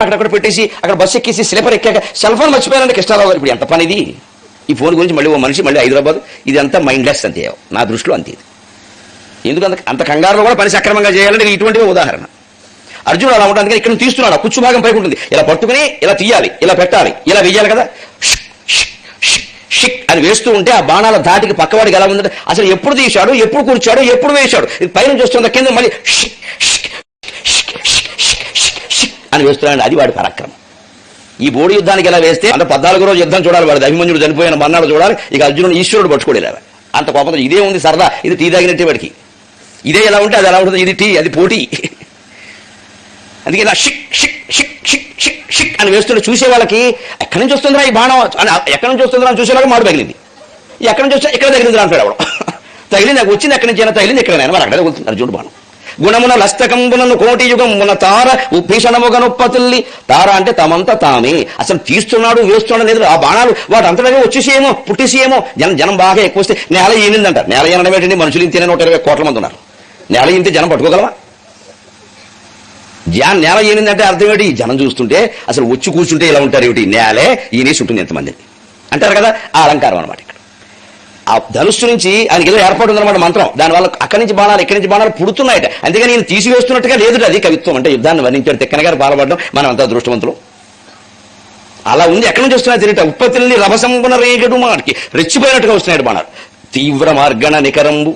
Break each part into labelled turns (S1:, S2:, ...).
S1: అక్కడక్కడ పెట్టేసి అక్కడ బస్సు ఎక్కేసి స్లీపర్ ఎక్కాక సెల్ ఫోన్ మర్చిపోయారంటే కృష్ణారావు గారు ఇప్పుడు ఎంత పని ఇది. ఈ ఫోన్ గురించి మళ్ళీ ఓ మనిషి మళ్ళీ హైదరాబాద్, ఇది అంతా మైండ్లెస్ అంతే నా దృష్టిలో అంతే. ఇది ఎందుకంత అంత కంగారులో కూడా పని సక్రమంగా చేయాలంటే ఇటువంటివి ఉదాహరణ. అర్జునుడు అలా ఉంటుంది, అందుకని ఇక్కడ తీస్తున్నాడు, ఆ కుచ్చు భాగం పైకి ఉంటుంది, ఇలా పట్టుకుని ఇలా తీయాలి, ఇలా పెట్టాలి, ఇలా వేయాలి కదా, షిక్ అని వేస్తూ ఉంటే ఆ బాణాల ధాటికి పక్కవాడికి ఎలా ఉందంటే అసలు ఎప్పుడు తీశాడు, ఎప్పుడు కూర్చాడు, ఎప్పుడు వేశాడు, ఇది పైన చూస్తుంది కింద మళ్ళీ అని వేస్తున్నాడు. అది వాడి పరాక్రమం. ఈ బోడి యుద్ధానికి ఎలా వేస్తే అంటే 14 రోజు యుద్ధం చూడాలి, వాడు అభిమన్యుడు చనిపోయిన మన్నాడు చూడాలి, ఇక అర్జునుడు ఈశ్వరుడు పట్టుకోలేరు. అంత కోపంతో ఇదే ఉంది సరదా, ఇది టీ తాగినట్టే వాడికి. ఇదే ఎలా ఉంటే అది ఎలా ఉంటుంది, ఇది టీ అది పోటీ. అందుకే ఇలా షిక్ షిక్ షిక్ షిక్ షిక్ షిక్ అని వేస్తుంటే చూసే వాళ్ళకి ఎక్కడి నుంచి వస్తుందిరా ఈ బాణం అని, ఎక్కడి నుంచి వస్తుందిరా అని చూసేలాగా మాడు తగిలింది. ఎక్కడి నుంచి వస్తే ఇక్కడ తగిలింది అంటాడు అవడం. తగిలింది నాకు వచ్చింది ఎక్కడి నుంచి అయినా తగిలింది ఎక్కడైనా మరి అక్కడ తగులుతుంది అర్జునుడు బాణం. గుణమున లస్తకంబునను కోటి యుగమున తార భీషణముగనొప్పతుల్లి. తార అంటే తమంతా తామే, అసలు తీస్తున్నాడు వేస్తున్నాడు లేదు, ఆ బాణాలు వాటి అంతటా వచ్చేసేమో పుట్టేసేమో. జనం బాగా ఎక్కువ వస్తే నేల ఈనిందంటారు. నేల ఈనడం ఏంటండి, మనుషులు ఇంతేనే 120 కోట్ల మంది ఉన్నారు. నేల ఇంతే జనం పట్టుకోగలవా? నేల ఈనిందంటే అర్థం ఏంటి, జనం చూస్తుంటే అసలు వచ్చి కూర్చుంటే ఇలా ఉంటారు ఏమిటి, నేలే ఈనేసి ఉంటుంది ఎంతమంది అంటారు కదా, ఆ అలంకారం అనమాట. ఇక్కడ ఆ ధనుస్సు నుంచి ఆయనకి ఏదో ఏర్పాటు ఉందన్నమాట మంత్రం, దానివల్ల అక్కడి నుంచి బాణాలు ఇక్కడి నుంచి బాణాలు పుడుతున్నాయట. అందుకని నేను తీసివేస్తున్నట్టుగా లేదు, అది కవిత్వం అంటే యుద్ధాన్ని వర్ణించాడు తిక్కన గారు పాల్పడడం. మనం అంతా దృష్టవంతులు. అలా ఉంది. ఎక్కడి నుంచి వస్తున్నాయి తిరిగిట ఉత్పత్తిని రభసంబున రేగడు మాటికి రెచ్చిపోయినట్టుగా వస్తున్నాడు బాణాలు. తీవ్ర మార్గణ నికరంబు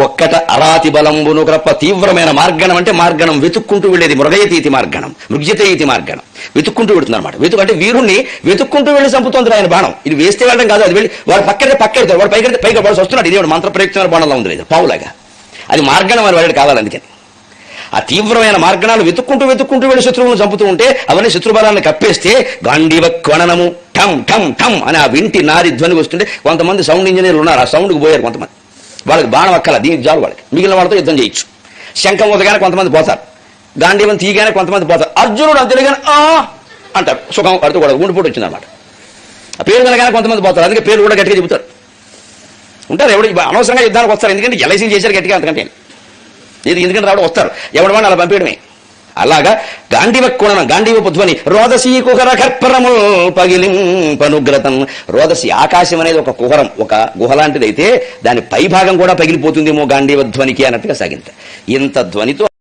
S1: ఒక్కట అరాతి బలంబును గ్రప్ప. తీవ్రమైన మార్గణం అంటే మార్గణం వెతుక్కుంటూ వెళ్ళేది, మృగయతీతి మార్గణం, మృగ్యతీతి మార్గణం, వెతుక్కుంటూ వెళుతుంది అనమాట. అంటే వీరుణ్ణి వెతుక్కుంటూ వెళ్ళి చంపుతుంది ఆయన బాణం. ఇది వేస్తే వెళ్ళడం కాదు, అది వెళ్ళి వాడు పక్కెడతాడు, వాడు పైగా వాడు వస్తున్నాడు. ఇది మంత్ర ప్రయుక్తమైన బాణంలో ఉంది లేదు పావులాగా, అది మార్గణం అని వాడికి కావాలి. అందుకని ఆ తీవ్రమైన మార్గణాలు వెతుక్కుంటూ వెళ్ళి శత్రువులను చంపుతూ ఉంటే అవన్నీ శత్రుబలాన్ని కప్పేస్తే గాంధీవ క్వణనము ఠమ్ ఠమ్ ఠమ్ అని ఆ వింటి నారి ధ్వని వస్తుంటే కొంతమంది సౌండ్ ఇంజనీర్లు ఉన్నారు, ఆ సౌండ్కి పోయారు కొంతమంది. వాళ్ళకి బాణం అక్కల, దీనికి జాలు వాళ్ళకి, మిగిలిన వాళ్ళతో యుద్ధం చేయొచ్చు. శంఖం ఊదగానే కొంతమంది పోతారు, గాంధీవం తీయగానే కొంతమంది పోతారు. అర్జునుడు అంతేగానే అంటారు, సుఖం పడుతూ కూడా గుండెపోటు వచ్చిందన్నమాట. ఆ పేరు వినగానే కొంతమంది పోతారు, అందుకే పేరు కూడా గట్టిగా చెబుతారు ఉంటారు. ఎవడు అనవసరంగా యుద్ధానికి వస్తారు, ఎందుకంటే ఎల్ఐసీ చేశారు గట్టిగా, అంతకంటే ఎందుకంటే రావడం వస్తారు, ఎవడు వాడిని అలా పంపేయడమే. అలాగా గాంధీవ కోణనం, గాంధీవ ధ్వని రోదసీ కుహర కర్పరము పగిలింపనుగ్రతం. రోదసి ఆకాశం అనేది ఒక కుహరం, ఒక గుహ లాంటిది అయితే దాని పై భాగం కూడా పగిలిపోతుందేమో గాంధీవ ధ్వనికి అన్నట్టుగా సాగింత. ఇంత ధ్వనితో